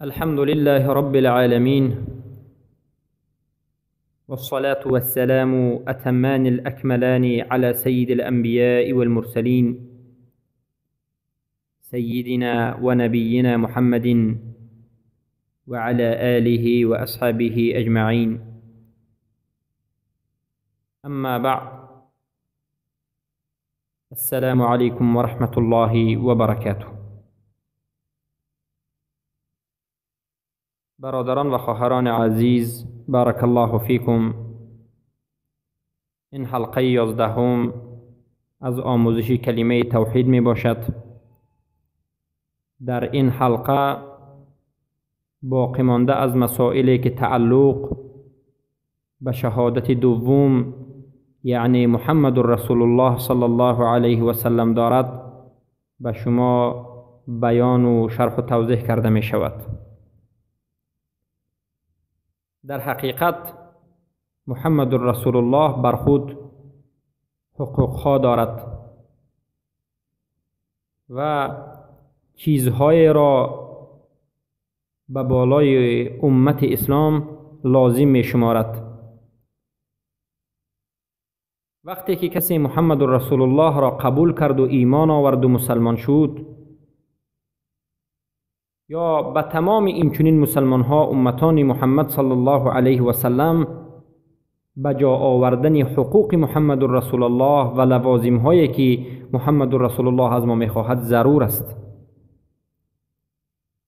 الحمد لله رب العالمين، والصلاة والسلام أتمان الأكملان على سيد الأنبياء والمرسلين، سيدنا ونبينا محمد وعلى آله وأصحابه أجمعين. أما بعد، السلام عليكم ورحمة الله وبركاته. برادران و خواهران عزیز، بارک الله فیکم. این حلقه 11 از آموزش کلمه توحید می باشد. در این حلقه باقی مانده از مسائلی که تعلق به شهادت دوم، یعنی محمد رسول الله صلی الله علیه و سلم دارد، به شما بیان و شرح و توضیح کرده می شود. در حقیقت محمد رسول الله بر خود حقوقها دارد و چیزهای را به بالای امت اسلام لازم می شمارد. وقتی که کسی محمد رسول الله را قبول کرد و ایمان آورد و مسلمان شد، یا به تمام این چنین مسلمان ها امتان محمد صلی الله علیه و سلم به جا آوردن حقوق محمد رسول الله و لوازم هایی که محمد رسول الله از ما میخواهد ضرور است.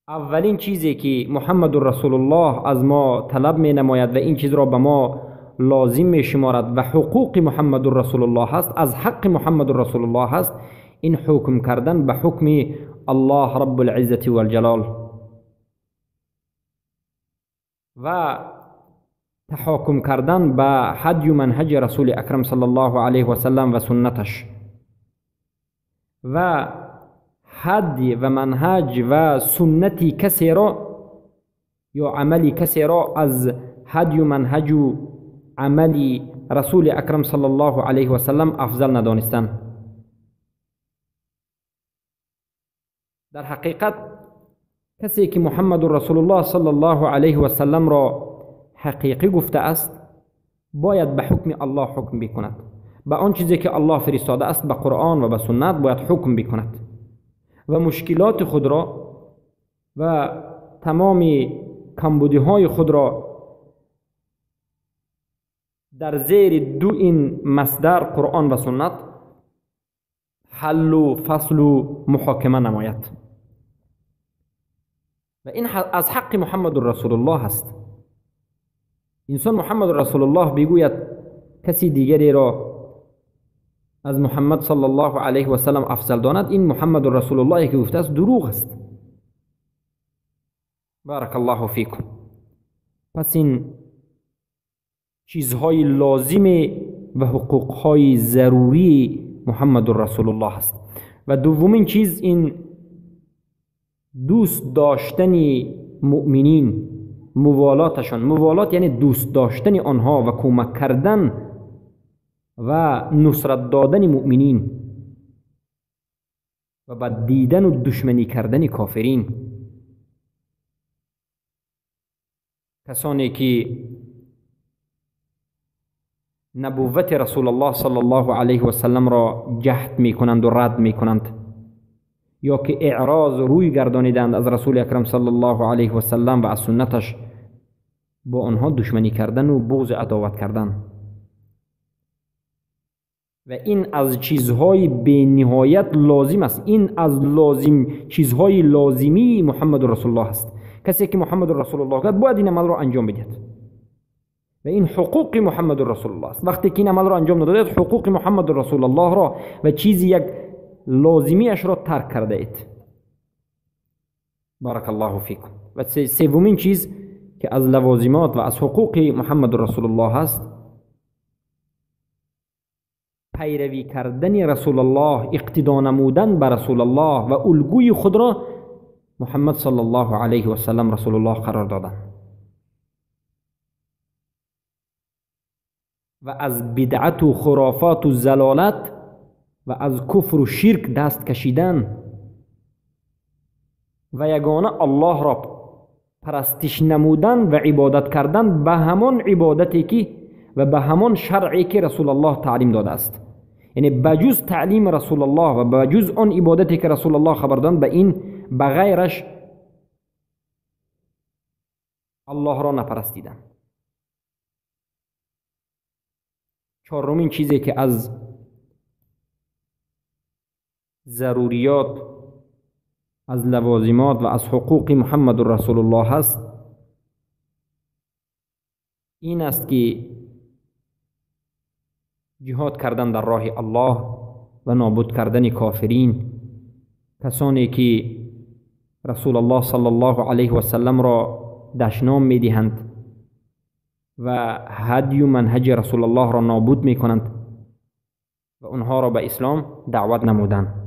اولین چیزی که محمد رسول الله از ما طلب می نماید و این چیز را به ما لازم می شمارد و حقوق محمد رسول الله است، از حق محمد رسول الله است، این حکم کردن به حکم الله رب العزة والجلال و تحاکم کردن به هدی و منهج رسول اکرم صلی الله علیه و سلم و سنتش، و هدی و منهج و سنتی کسی را یا عملی کسی را از هدی و منهج و عملی رسول اکرم صلی الله علیه و سلم افضل ندانستن. در حقیقت کسی که محمد رسول الله صلی الله علیه و سلم را حقیقی گفته است، باید به حکم الله حکم بکند، به آن چیزی که الله فرستاده است به قرآن و به سنت باید حکم بکند و مشکلات خود را و تمام کمبودی های خود را در زیر دو این مصدر قرآن و سنت حل و فصل و محاکمه نماید. و این از حق محمد رسول الله است. انسان محمد رسول الله بگوید کسی دیگری را از محمد صلی الله علیه و سلم افضل داند، این محمد رسول الله که گفته است دروغ است. بارک الله فیکم. پس این چیزهای لازم و حقوقهای ضروری محمد رسول الله است. و دومین چیز این دوست داشتن مؤمنین، موالاتشان. موالات یعنی دوست داشتن آنها و کمک کردن و نصرت دادن مؤمنین و بعد دیدن و دشمنی کردن کافرین. کسانی که نبوت رسول الله صلی الله علیه و سلم را جحد می کنند و رد می کنند، یا که اعراض روی گردانیدند از رسول اکرم صلی الله علیه و سلم و از سنتش، با آنها دشمنی کردن و بغض عداوت کردن. و این از چیزهای به نهایت لازم است. این از چیزهای لازمی محمد رسول الله است. کسی که محمد رسول الله کرد باید این عمل را انجام بدهد و این حقوق محمد رسول الله است. وقتی که این عمل را انجام ندادید، حقوق محمد رسول الله را و چیزی یک لازمی اش را ترک کرده اید. بارک الله فیکم. و سومین چیز که از لوازمات و از حقوق محمد رسول الله است، پیروی کردن رسول الله، اقتدا نمودن بر رسول الله و الگوی خود را محمد صلی الله علیه و سلم رسول الله قرار دادن و از بدعت و خرافات و زلالت و از کفر و شرک دست کشیدن و یگانه الله را پرستش نمودن و عبادت کردن به همان عبادتی که و به همان شرعی که رسول الله تعلیم داده است. یعنی بجز تعلیم رسول الله و بجز آن عبادتی که رسول الله خبر دادند، به این به غیرش الله را نپرستیدن. چهارمین چیزی که از ضروریات، از لوازمات و از حقوق محمد رسول الله هست، این است که جهاد کردن در راه الله و نابود کردن کافرین، کسانی که رسول الله صلی الله علیه و سلم را دشنام می‌دهند و هدی و منهج رسول الله را نابود می‌کنند و آنها را به اسلام دعوت نمودند.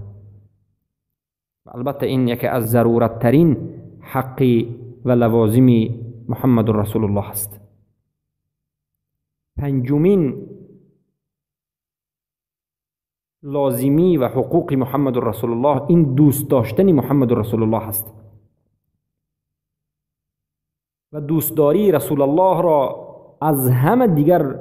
و البته این یکی از ضرورت ترین حقی و لوازم محمد رسول الله است. پنجمین لازمی و حقوق محمد رسول الله این دوست داشتن محمد رسول الله است و دوستداری رسول الله را از همه دیگر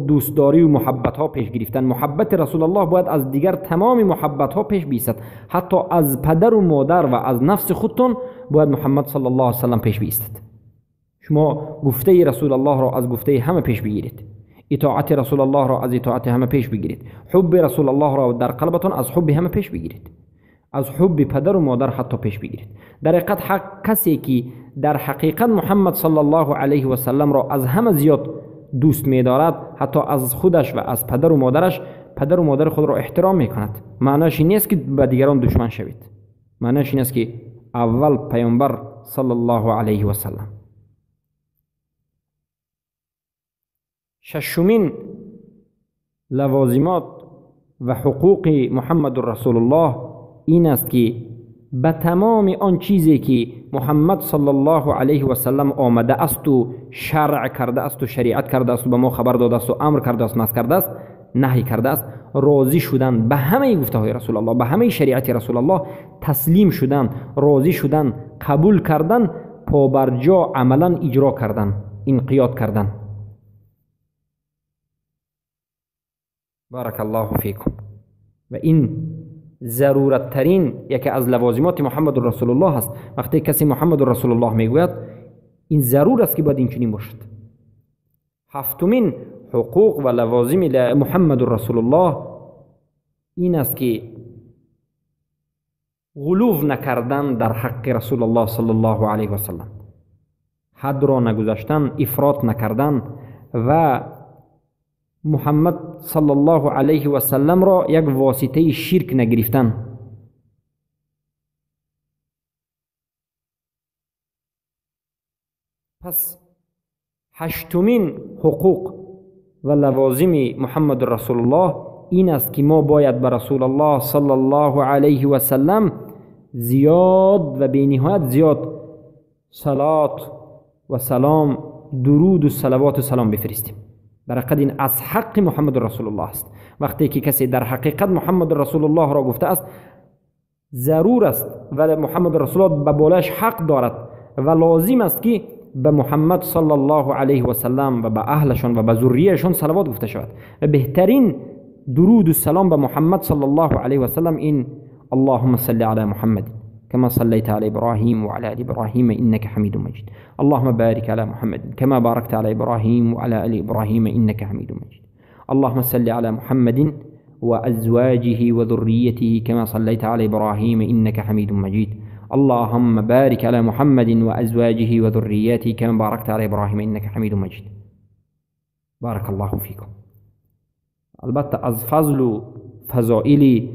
دوستداری و محبت ها پیش گرفتن. محبت رسول الله باید از دیگر تمام محبت ها پیش بیستد. حتی از پدر و مادر و از نفس خودتون باید محمد صلی الله علیه و سلم پیش بیستد. شما گفته رسول الله را از گفته همه پیش بگیرید، اطاعت رسول الله را از اطاعت همه پیش بگیرید، حب رسول الله را در قلبتون از حب همه پیش بگیرید، از حب پدر و مادر حتی پیش بگیرید. در حقیقت کسی که در حقیقت محمد صلی الله علیه و سلم را از همه زیاد دوست می‌دارد، حتی از خودش و از پدر و مادرش، پدر و مادر خود را احترام می‌کند. معنیش این نیست که به دیگران دشمن شوید، معنیش این است که اول پیامبر صلی الله علیه و سلم. ششمین لوازمات و حقوق محمد رسول الله این است که به تمام آن چیزی که محمد صلی الله علیه و سلم آمده است و شرع کرده است و شریعت کرده است و به ما خبر داده است و امر کرده است، نهی کرده است، نهی کرده است، راضی شدن به همه گفته های رسول الله، به همه شریعت رسول الله تسلیم شدن، راضی شدن، قبول کردن، پابرجا عملا اجرا کردن، انقیاد کردن. بارک الله فیکم. و این ضرورت ترین یکی از لوازمات محمد رسول الله است. وقتی کسی محمد رسول الله میگوید این ضرور است که باید این چنین باشد. هفتمین حقوق و لوازم محمد رسول الله این است که غلو نکردن در حق رسول الله صلی الله علیه و سلم، حد را نگذاشتن، افراط نکردن و محمد صلی الله علیه و سلم را یک واسطه شرک نگرفتن. پس هشتمین حقوق و لوازم محمد رسول الله این است که ما باید به رسول الله صلی الله علیه و سلم زیاد و بینهایت زیاد صلات و سلام، درود و صلوات و سلام بفرستیم. در حقیقت این از حق محمد رسول الله است. وقتی که کسی در حقیقت محمد رسول الله را گفته است، ضرور است و محمد رسول الله به بالایش حق دارد و لازم است که به محمد صلی الله علیه و سلم و به اهلشان و به ذریهشان صلوات گفته شود. و بهترین درود و سلام به محمد صلی الله علیه و سلم این اللهم صل علی محمد كما صليت على إبراهيم وعلى آل إبراهيم إنك حميد مجيد. اللهم بارك على محمد كما باركت على إبراهيم وعلى آل إبراهيم إنك حميد مجيد. اللهم صل على محمد وأزواجه وذريته كما صليت على إبراهيم إنك حميد مجيد. اللهم بارك على محمد وأزواجه وذريته كما باركت على إبراهيم إنك حميد مجيد. بارك الله فيكم. البته از فضل و فضائل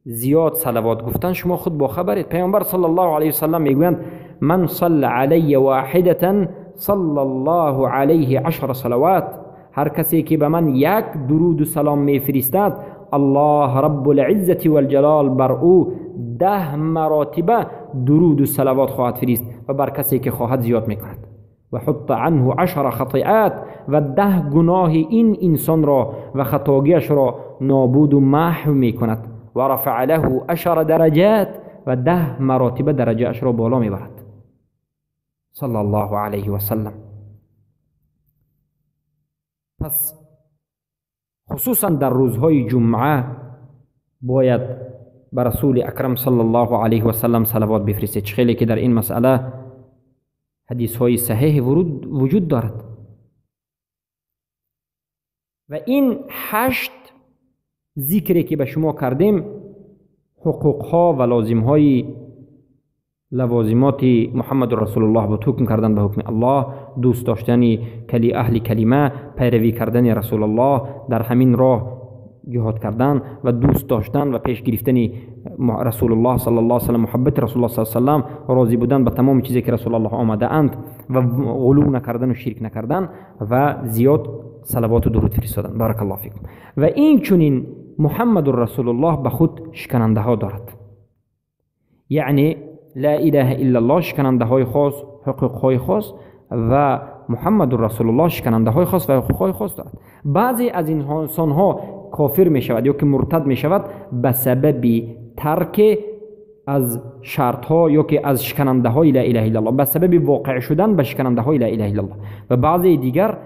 زیاد صلوات گفتن شما خود با خبرید. پیامبر صلی الله علیه و سلم میگویند من صلى علی واحدة صلی الله علیه 10 صلوات. هر کسی که به من یک درود و سلام میفرستد، الله رب العزة والجلال بر او 10 مراتبه درود و صلوات خواهد فرست و بر کسی که خواهد زیاد میکند. و حط عنه 10 خطیئات و 10 گناه این انسان را و خطاگیش را نابود و محو میکند. و رفع له 10 درجات و 10 مراتب درجه اش را بالا میبرد. صلی الله علیه و سلم. پس خصوصا در روزهای جمعه باید بر رسول اکرم صلی الله علیه و سلم صلوات بفرستید. خیلی که در این مسئله حدیث های صحیح وجود دارد و این 8 ذکری که به شما کردیم حقوق ها و لازم های لوازمات محمد رسول الله بود. حکم کردن به حکم الله، دوست داشتن اهل کلمه، پیروی کردن رسول الله، در همین راه جهاد کردن و دوست داشتن و پیش گرفتن رسول الله صلی الله علیه و سلم، محبت رسول الله صلی الله علیه و سلم، راضی بودن به تمام چیزی که رسول الله آمده اند و غلو نکردن و شرک نکردن و زیاد صلوات و درود فرستادن. بارک الله فیکم. و این چنین محمد رسول الله به خود شکننده ها دارد، یعنی لا اله الا الله شکننده های خاص، حقوق های خاص، و محمد رسول الله شکننده های خاص و حقوق های خاص دارد. بعضی از این انسان ها کافر می شود یا که مرتد می شود به سبب ترک از شرط ها یا که از شکننده های لا اله الا الله، به سبب واقع شدن به شکننده های لا اله الا الله. و بعضی دیگر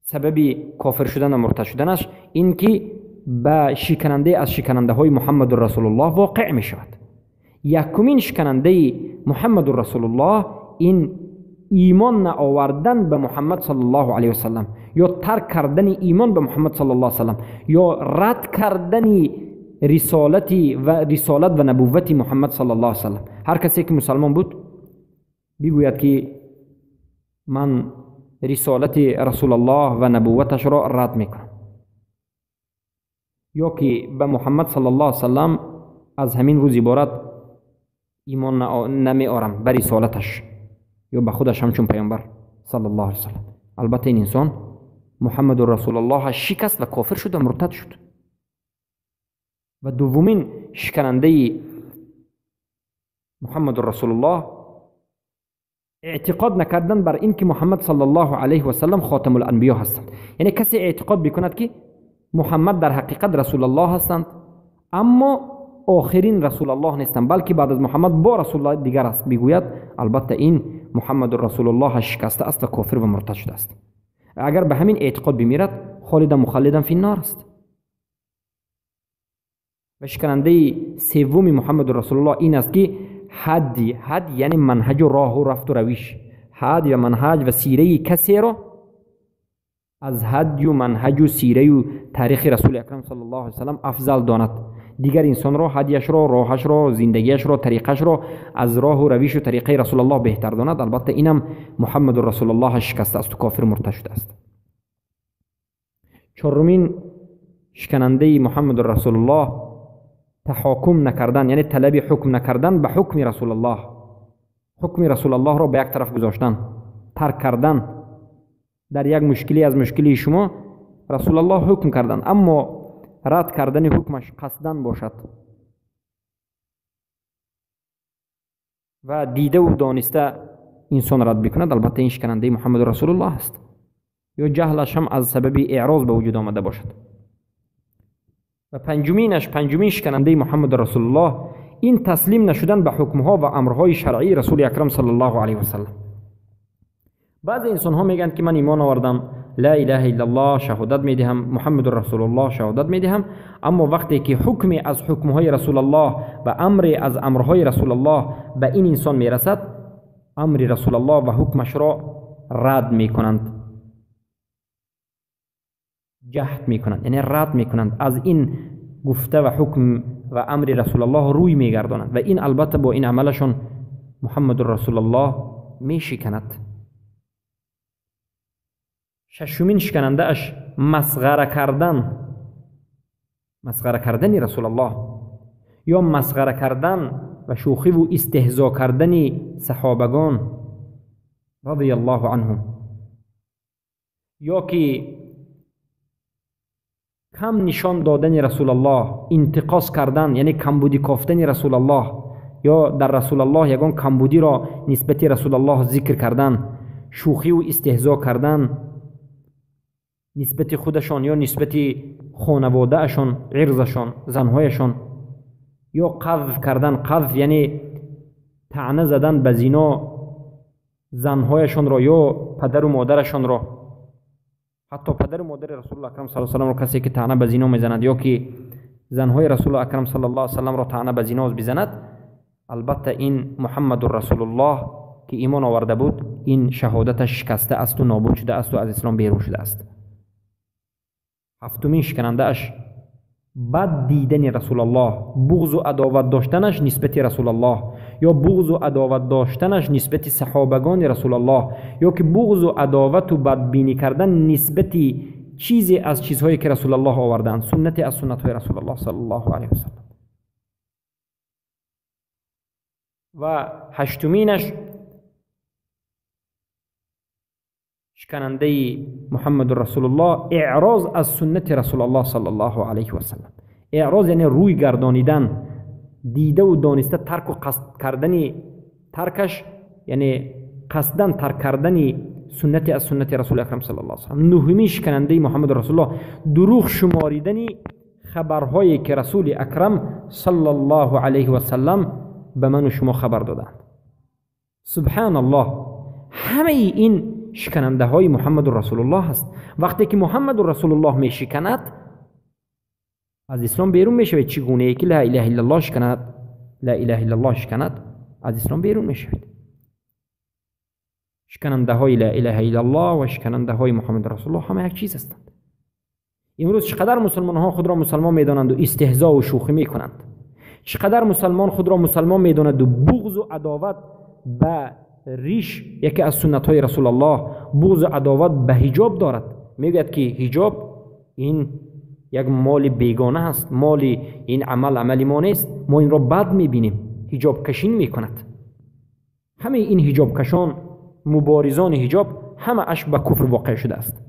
سبب کافر شدن و مرتد شدنش این که به شکننده از شکننده های محمد رسول الله واقع می شود. یکمین شکننده محمد رسول الله این ایمان آوردن به محمد صلی الله علیه و سلم یا ترک کردن ایمان به محمد صلی الله علیه و سلم یا رد کردن رسالت و نبوت محمد صلی الله علیه و سلم. هر کسی که مسلمان بود بگوید که من رسالت رسول الله و نبوتش را رد میکنم، یا که به محمد صلی الله علیه و سلم از همین روز عبارت ایمان نمی آرم به رسالتش یا به خودش همچون پیامبر صلی الله علیه و سلم. البته این انسان محمد رسول الله شکست و کافر شد و مرتد شد. و دومین شکننده محمد رسول الله اعتقاد نکردن بر این که محمد صلی الله علیه و سلم خاتم الانبیا هستند. یعنی کسی اعتقاد بکند که محمد در حقیقت رسول الله هستند اما آخرین رسول الله نیستند، بلکه بعد از محمد با رسول الله دیگر است، بگوید البته این محمد رسول الله شکسته است و کافر و مرتد شده است. اگر به همین اعتقاد بمیرد خالدا مخلدا فی النار است. و شکننده سوم محمد رسول الله این است که حد یعنی منهج و راه و رفت و رویش، حد و منهج و سیره کسی را از حد و منهج و سیره و تاریخ رسول اکرم صلی الله علیه و سلم افضل داند. دیگر انسان را حدیش را، راهش را، زندگیش را، طریقش را از راه و رویش و طریقه رسول الله بهتر داند. البته اینم محمد رسول الله شکسته است و کافر مرتد شده است. چهارمین شکننده محمد رسول الله تحاکم نکردن، یعنی طلب حکم نکردن به حکم رسول الله. حکم رسول الله را به یک طرف گذاشتن، ترک کردن. در یک مشکلی از مشکلی شما رسول الله حکم کردن اما رد کردن حکمش قصدن باشد و دیده و دانسته انسان رد بکند، البته این شکننده محمد رسول الله است. یا جهلش هم از سبب اعراض به وجود آمده باشد. و پنجمین شکننده محمد رسول الله این تسلیم نشدن به حکمها و امرهای شرعی رسول اکرم صلی الله علیه و سلم. بعضی انسان ها میگن که من ایمان آوردم، لا اله الا الله شهادت میدهم، محمد رسول الله شهادت میدهم، اما وقتی که حکم از حکمهای رسول الله و امر از امرهای رسول الله به این انسان میرسد، امر رسول الله و حکمش را رد میکنند، جهت میکنند، یعنی رد میکنند، از این گفته و حکم و امر رسول الله روی میگردانند و این البته با این عملشون محمد رسول الله میشکند. ششمین شکننده اش مسخره کردن رسول الله یا مسخره کردن و شوخی و استهزا کردن صحابگان رضی الله عنهم، یا که کم نشان دادن رسول الله، انتقاص کردن یعنی کمبودی کافتن رسول الله، یا در رسول الله یگان کمبودی را نسبت رسول الله ذکر کردن، شوخی و استهزا کردن نسبت خودشان یا نسبت خانواده اشان، عرضشان، زنهایشان، یا قذف کردن. قذف یعنی طعنه زدن به زنا زنهایشان را یا پدر و مادرشان را، حتی پدر و مادر رسول الله اکرم صلی الله علیه و سلم را کسی که طعنه به زنا میزند یا که زنهای رسول الله اکرم صلی الله علیه و سلم را طعنه به زنا بزند، البته این محمد رسول الله که ایمان آورده بود این شهادتش شکسته است و نابود شده است و از اسلام بیرون شده است. هفتمین شکننده اش بد دیدن رسول الله، بغض و عداوت داشتنش نسبت رسول الله، یا بغض و عداوت داشتنش نسبت صحابگان رسول الله، یا که بغض و عداوت و بدبینی کردن نسبت چیزی از چیزهایی که رسول الله آوردند، سنت از سنت های رسول الله صلی الله علیه و سلم. و هشتمینش شکننده محمد رسول الله اعراض از سنت رسول الله صلی الله علیه و سلم. اعراض یعنی روی گردانیدن، دیده و دانسته ترک و قصد کردن ترکش، یعنی قصدن ترک کردن سنت از سنت رسول اکرم صلی الله علیه و سلم. نهمین شکننده محمد رسول الله دروغ شماریدن خبرهایی که رسول اکرم صلی الله علیه و سلم به من و شما خبر دادند. سبحان الله، همه این شکننده های محمد رسول الله هست. وقتی که محمد رسول الله می شکند از اسلام بیرون می شود. چگونه ای که لا اله الا الله شکند، لا اله الا الله شکند، از اسلام بیرون می شود. شکننده های لا اله الا الله و شکننده های محمد رسول الله همه یک چیز هستند. امروز چقدر مسلمان ها خود را مسلمان می دانند و استهزاء و شوخی می کنند، چقدر مسلمان خود را مسلمان می داند و بغض و عداوت به ریش یکی از سنت های رسول الله، بغض و عداوت به حجاب دارد. میگوید که حجاب این یک مال بیگانه است، مال این عمل ما نیست، ما این را بد میبینیم. حجاب کشین میکند. همه این حجاب کشان، مبارزان حجاب، همه اش به کفر واقع شده است.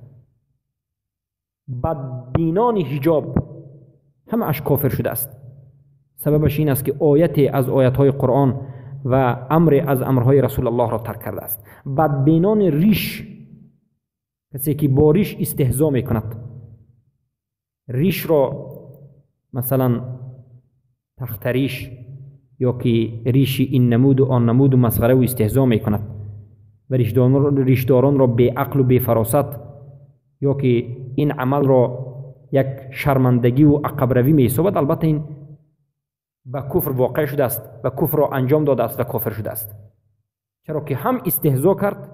بدبینان حجاب همه اش کافر شده است. سببش این است که آیتی از آیاتهای قرآن و امر از امرهای رسول الله را ترک کرده است. بدبینان ریش، کسی که با ریش استهزا میکند، ریش را مثلا تختریش یا که ریش این نمود و آن نمود و مسخره و استهزا میکند و ریشداران را بی عقل و بی فراست، یا که این عمل را یک شرمندگی و عقب روی می‌حسابد، البته این به کفر واقع شده است و کفر را انجام داده است و کافر شده است. چرا که هم استهزا کرد،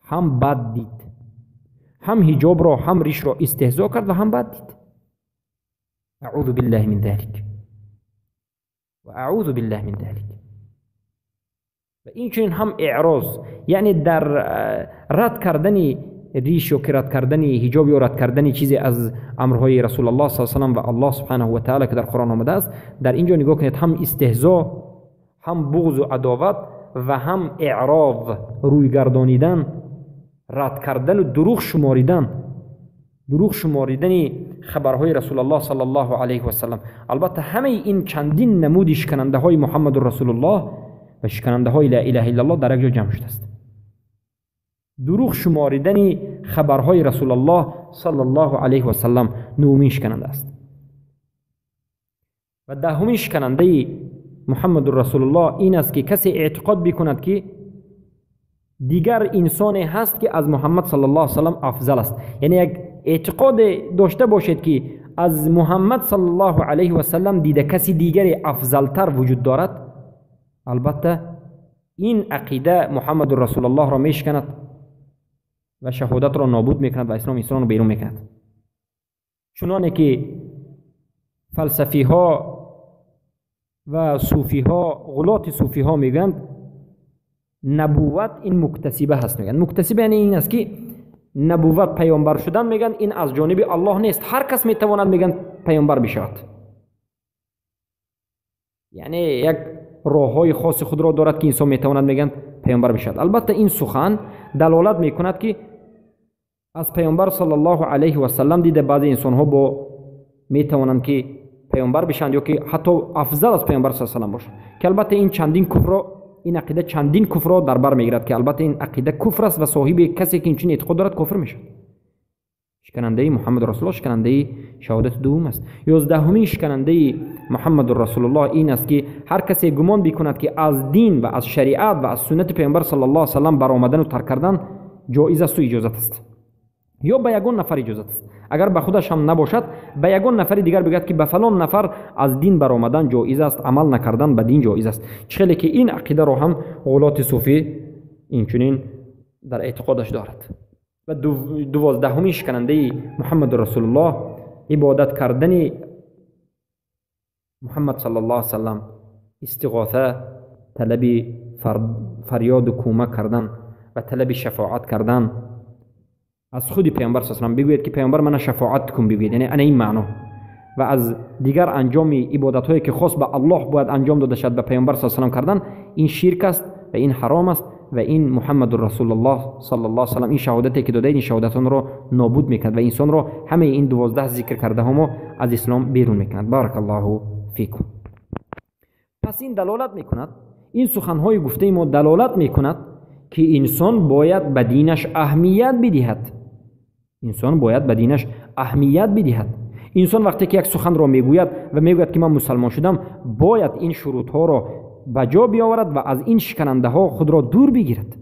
هم بد دید، هم حجاب را هم ریش را استهزا کرد و هم بد دید. اعوذ بالله من ذلك و اعوذ بالله من ذلك. و این چنین هم اعراض، یعنی در رد کردن ریش و رد کردن حجاب یا رد کردن چیزی از امرهای رسول الله صلی الله علیه و آله و الله سبحانه و تعالی که در قرآن آمده است، در اینجا نگاه کنید، هم استهزا، هم بغض و عداوت و هم اعراض، روی گردانیدن، رد کردن و دروغ شماریدن خبرهای رسول الله صلی الله علیه و سلم. البته همه این چندین نمود شکننده های محمد رسول الله و شکننده های لا اله الا الله در یک جا جمع شده است. دروغ شماریدن خبرهای رسول الله صلی الله علیه و سلم نومین شکننده است. و دهمین شکننده محمد رسول الله این است که کسی اعتقاد بکند که دیگر انسانی هست که از محمد صلی الله علیه و سلم افضل است. یعنی یک اعتقاد داشته باشد که از محمد صلی الله علیه و سلم دیده کسی دیگر افضلتر وجود دارد. البته این عقیده محمد رسول الله را میشکند و شهادت را نابود میکند و اسلام را بیرون میکند. چنانه که فلسفی ها و صوفی ها، غلات صوفی ها میگند نبوت این مکتسبه هست. میگن مکتسبه یعنی این است که نبوت، پیامبر شدن، میگن این از جانب الله نیست، هر کس میتواند میگن پیامبر بشود. یعنی یک راههای خاص خود را دارد که انسان میتواند میگن پیامبر بشود. البته این سخن دلالت میکند که از پیامبر صلی الله علیه و سلم دیده بعضی انسان ها با میتوانند که پیامبر بشند یا که حتی افضل از پیامبر صلی الله علیه و سلم باشند، که البته این چندین کفر، این عقیده چندین کفر را در بر میگیرد که البته این عقیده کفر است و صاحب کسی که این چنین اعتقاد دارد کافر میشد. شکننده محمد رسول الله شکننده شهادت دوم است. 11مین شکننده محمد رسول الله این است که هر کسی گمان بکند که از دین و از شریعت و از سنت پیامبر صلی الله علیه و سلم برآمدن و ترک کردن جایز است و اجازت است، یا به یگان نفر اجازت است، اگر به خودش هم نباشد به یگان نفر دیگر بگوید که به فلان نفر از دین برآمدن جایز است، عمل نکردن به دین جایز است. چخیلی که این عقیده را هم غلات صوفی اینچنین در اعتقادش دارد. و 12مین شکننده محمد رسول الله عبادت کردن محمد صلی الله علیه و سلم، استغاثه، طلب فریاد و کمک کردن و طلب شفاعت کردن. از خود پیامبر صلی الله علیه و سلم بگوید که پیامبر من شفاعت کن، بگوید یعنی این معنا. و از دیگر انجام عبادت هایی که خاص به الله باید انجام داده شد به پیامبر صلی الله علیه و سلم کردن، این شرک است و این حرام است و این محمد رسول الله صلی الله علیه و سلم این شهادتی که داده این شهادتان را نابود میکند و انسان را همه این 12 ذکر کرده هم از اسلام بیرون میکند. بارک الله فیکم. پس این دلالت میکند، این سخنهای گفته ما دلالت میکند که انسان باید به دینش اهمیت بدهد. انسان باید به دینش اهمیت بدهد. انسان وقتی که یک سخن را میگوید و میگوید که من مسلمان شدم، باید این شروط ها را به جا بیاورد و از این شکننده ها خود را دور بگیرد.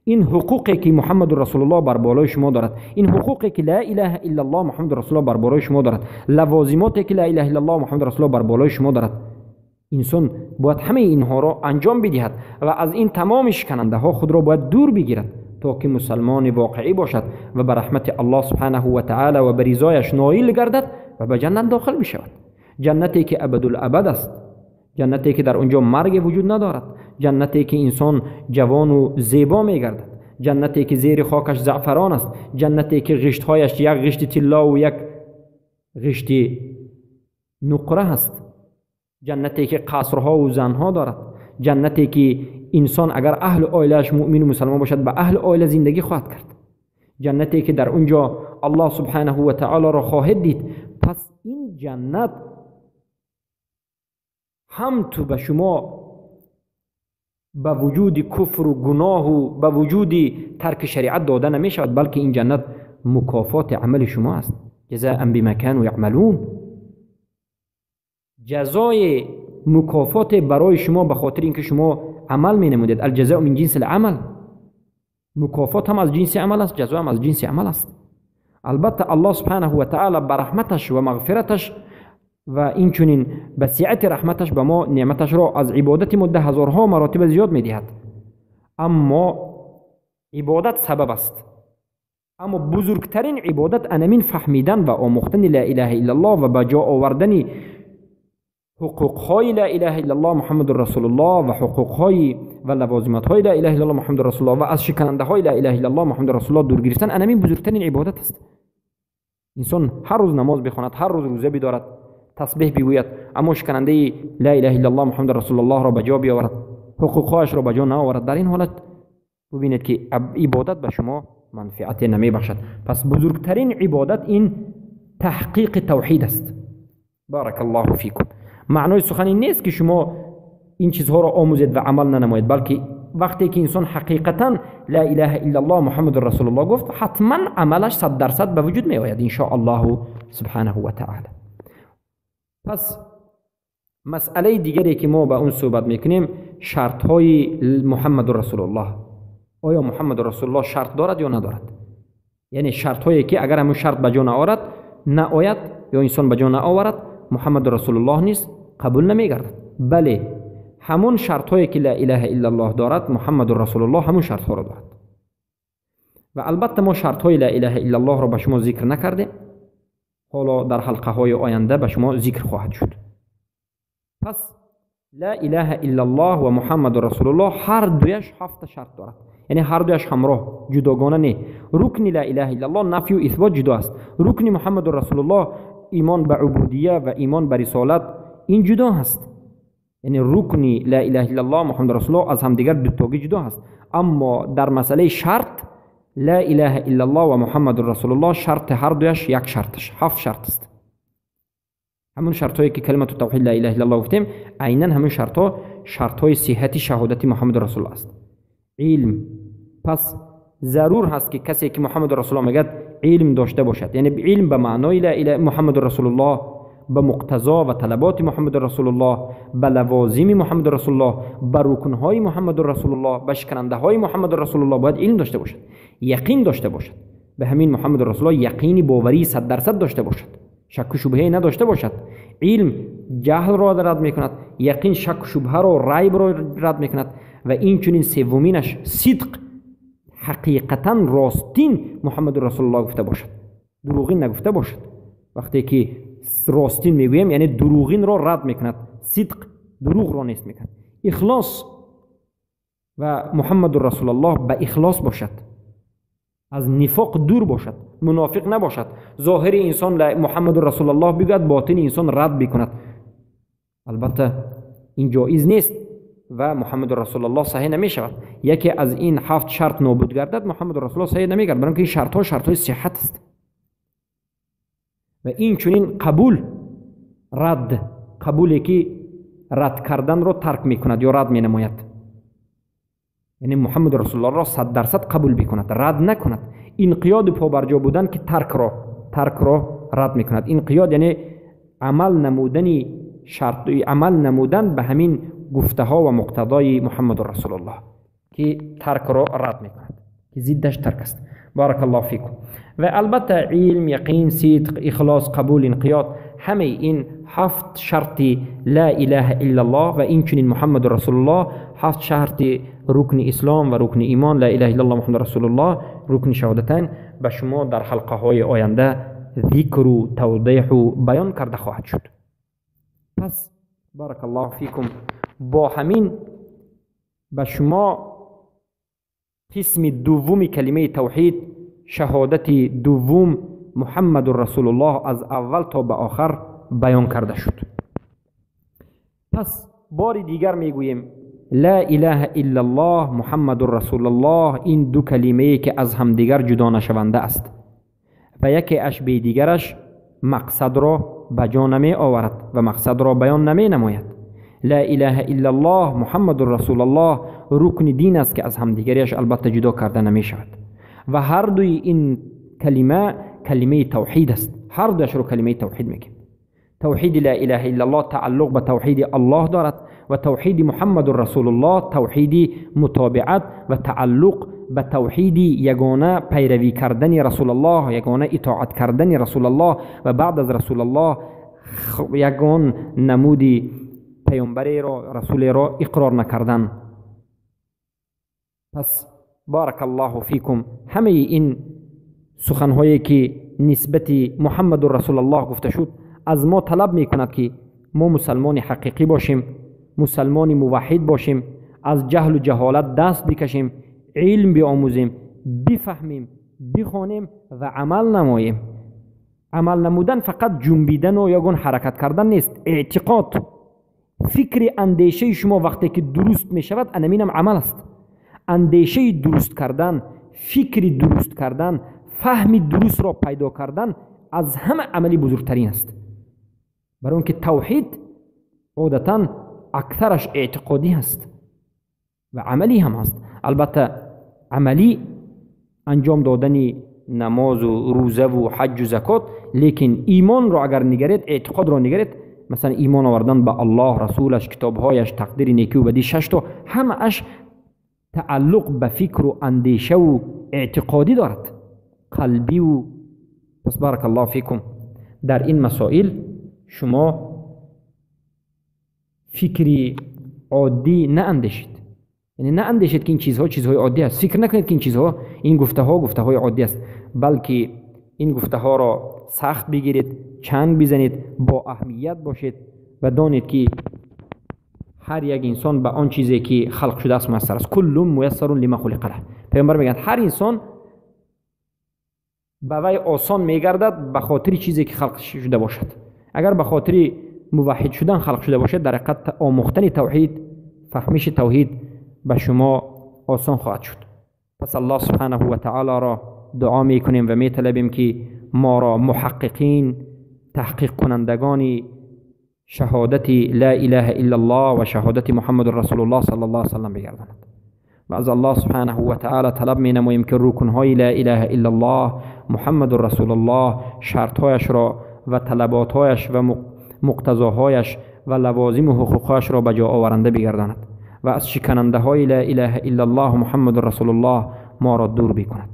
این حقوقی که محمد رسول الله بر بالای شما دارد، این حقوقی که لا اله الا الله محمد رسول الله بر بالای شما دارد، لوازماتی که لا اله الا الله محمد رسول الله بر بالای شما دارد، انسان باید همه اینها را انجام بدهد و از این تمام شکننده ها خود را باید دور بگیرد تا که مسلمان واقعی باشد و به رحمت الله سبحانه و تعالی و به رضایش نائل گردد و به جنت داخل بشود. جنتی که ابدالابد است، جنتی که در اونجا مرگ وجود ندارد، جنتی که انسان جوان و زیبا میگردد، جنتی که زیر خاکش زعفران است، جنتی که غشتهایش یک غشت طلا و یک غشت نقره است، جنتی که قصرها و زنها دارد، جنتی که انسان اگر اهل عائله‌اش مؤمن و مسلمان باشد به اهل عائله زندگی خواهد کرد، جنتی که در اونجا الله سبحانه و تعالی را خواهد دید. پس این جنت هم تو به شما به وجود کفر و گناه و به وجود ترک شریعت داده نمی شود، بلکه این جنت مکافات عمل شما است. جزاء بما كانوا يعملون، جزای مکافات برای شما به خاطر اینکه شما عمل می نمودید. الجزاء من جنس العمل، مکافات هم از جنس عمل است، جزا هم از جنس عمل است. البته الله سبحانه و تعالی به رحمتش و مغفرتش و این چونین به سعت رحمتش به ما نعمتش را از عبادت ما 10,000 مراتب زیاد می دهد. اما عبادت سبب است، اما بزرگترین عبادت انمین فهمیدن و آموختن لا اله الا الله و به جا آوردن حقوقهای لا اله الا الله محمد رسول الله و حقوقهای و لوازماتهای لا اله الا الله محمد رسول الله و از شکننده های لا اله الا الله محمد رسول الله دور گرفتن انمین بزرگترین عبادت است. انسان هر روز نماز بخواند، هر روز روزه بدارد، تسبیح بگوید، اما شکننده لا اله الا الله محمد رسول الله را به جا بیاورد، حقوقهایش را به جا نآورد، در این حالت ببینید که عبادت به شما منفعت نمی بخشد. پس بزرگترین عبادت این تحقیق توحید است. بارک الله فیکم. معنای سخن این نیست که شما این چیزها را آموزید و عمل ننمایید، بلکه وقتی که انسان حقیقتا لا اله الا الله محمد رسول الله گفت، حتما عملش 100% به وجود می آید ان شاء الله سبحانه و تعالی. پس مسئله دیگری که ما به اون صحبت میکنیم شرط های محمد رسول الله. آیا محمد رسول الله شرط دارد یا ندارد؟ یعنی شرط هایی که اگر همون شرط به جا نآید یا انسان به جا نآورد محمد رسول الله نیست، قبول نمیگردد. بله، همون شرط هایی که لا اله الا الله دارد محمد رسول الله همون شرط ها را دارد. و البته ما شرط های لا اله الا الله را به شما ذکر نکردیم، حالا در حلقه های آینده به شما ذکر خواهد شد. پس لا اله الا الله و محمد رسول الله هر دویش 7 شرط دارد، یعنی هر دویش همراه، جداگانه نه. رکن لا اله الا الله نفی و اثبات جدا است، رکن محمد رسول الله ایمان به عبودیه و ایمان به رسالت این جدا هست. یعنی رکن لا اله الا الله محمد رسول الله از همدیگر دوتاگی جدا هست. اما در مسئله شرط لا اله الا الله و محمد رسول الله شرط هر دویش یک شرطش 7 شرط است. همون شرطایی که کلمت توحید لا اله الا الله گفتیم عیناً همون شرطهای صحت شهادت محمد رسول الله است. علم، پس ضرور هست که کسی که محمد رسول الله میگه علم داشته باشد. یعنی علم به معنای لا اله محمد رسول الله، به مقتضا و طلبات محمد رسول الله، به لوازم محمد رسول الله، به رکنهای محمد رسول الله، به شکننده های محمد رسول الله باید علم داشته باشد، یقین داشته باشد به همین محمد رسول الله، یقینی باوری 100% داشته باشد، شک و شبهه نداشته باشد. علم جهل را رد میکند، یقین شک و شبهه را، ریب را رد میکند. و این چنین سومینش صدق، حقیقتا راستین محمد رسول الله گفته باشد، دروغین نگفته باشد. وقتی که راستین میگویم یعنی دروغین را رد میکند، صدق دروغ را نیست میکند. اخلاص و محمد رسول الله به اخلاص باشد، از نفاق دور باشد، منافق نباشد. ظاهر انسان محمد رسول الله بگوید، باطن انسان رد بکند. البته این جایز نیست و محمد رسول الله صحیح نمی شود. یکی از این 7 شرط نابود گردد، محمد رسول الله صحیح نمی گردد، برای اینکه این شرط های صحت است. و این چنین قبول، رد، قبولی که رد کردن رو ترک می کند یا رد می نماید. یعنی محمد رسول الله را 100% قبول بکند، رد نکند. انقیاد پابرجا بودن که ترک را رد می کند. انقیاد یعنی عمل نمودن به همین گفته ها و مقتضای محمد رسول الله که ترک را رد می کند، که ضدش ترک است. بارک الله فیکم. و البته علم، یقین، صدق، اخلاص، قبول، انقیاد، همه این 7 شرط لا اله الا الله و این چنین محمد رسول الله، 7 شرط رکن اسلام و رکن ایمان، لا اله الا الله محمد رسول الله، رکن شهادتین، به شما در حلقه های آینده ذکر و توضیح و بیان کرده خواهد شد. پس بارک الله فیکم، با همین به شما قسم دوم کلمه توحید، شهادت دوم محمد رسول الله از اول تا به آخر بیان کرده شد. پس بار دیگر میگوییم لا اله الا الله محمد رسول الله، این دو کلمه که از همدیگر جدا نشونده است و یکی اش به دیگرش مقصد را به جا نمی آورد و مقصد را بیان نمی نماید. لا اله الا الله محمد رسول الله رکن دین است که از همدیگریش البته جدا کرده نمی شود و هر دوی این کلمه توحید است. هر دوش رو کلمه توحید میگیم. توحید لا اله الا الله تعلق به توحید الله دارد و توحید محمد رسول الله توحید متابعت و تعلق به توحید یگانه پیروی کردن رسول الله، یگانه اطاعت کردن رسول الله و بعد از رسول الله یگان نمودی پیامبری را، رسول را اقرار نکردن. پس بارک الله فیکم، همه این سخنهایی که نسبت محمد رسول الله گفته شد از ما طلب می کند که ما مسلمان حقیقی باشیم، مسلمان موحد باشیم، از جهل و جهالت دست بکشیم، علم بیاموزیم، بفهمیم، بخوانیم و عمل نماییم. عمل نمودن فقط جنبیدن و یگان حرکت کردن نیست، اعتقاد، فکر، اندیشه شما وقتی که درست می شود انمینم عمل است. اندیشه درست کردن، فکر درست کردن، فهم درست را پیدا کردن از همه عملی بزرگترین است. برای اون که توحید عادتا اکثرش اعتقادی است و عملی هم است. البته عملی انجام دادن نماز و روزه و حج و زکات، لیکن ایمان را اگر نگرید، اعتقاد را نگرید، مثلا ایمان آوردن به الله، رسولش، کتابهایش، تقدیر نیکی و بدی، 6 تا همه اش تعلق به فکر و اندیشه و اعتقادی دارد، قلبی. و پس بارک الله فیکم، در این مسائل شما فکری عادی نه اندیشید، یعنی نه اندیشید که این چیزهای عادی است. فکر نکنید که این چیزها، این گفته های عادی است، بلکه این گفته ها را سخت بگیرید، چنگ بزنید، با اهمیت باشید و دانید که هر یک انسان به آن چیزی که خلق شده است میسر است. کل میسر لما خلق له. پیامبر میگن هر انسان به وی آسان میگردد به خاطر چیزی که خلق شده باشد. اگر به خاطر موحد شدن خلق شده باشد، در حقیقت آموختن توحید، فهمش توحید به شما آسان خواهد شد. پس الله سبحانه و تعالی را دعا میکنیم و میطلبیم که ما را محققین، تحقیق کنندگان شهادت لا اله الا الله و شهادت محمد رسول الله صلی الله علیه و سلم بگرداند. و از الله سبحانه و تعالی طلب می نماییم که رکنهای لا اله الا الله محمد رسول الله شرطهایش را و طلباتهایش و مقتضاهایش و لوازم و حقوقهایش را به جا آورنده بگرداند و از شکننده های لا اله الا الله محمد رسول الله ما را دور بکند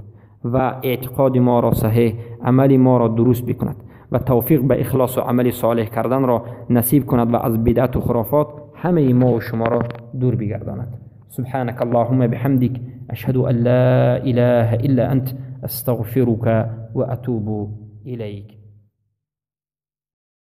و اعتقاد ما را صحیح، عمل ما را درست بکند و توفیق به اخلاص و عمل صالح کردن را نصیب کند و از بدعت و خرافات همه ما و شما را دور بگرداند. سبحانك اللهم بحمدك اشهد ان لا اله الا انت استغفرك واتوب اليك.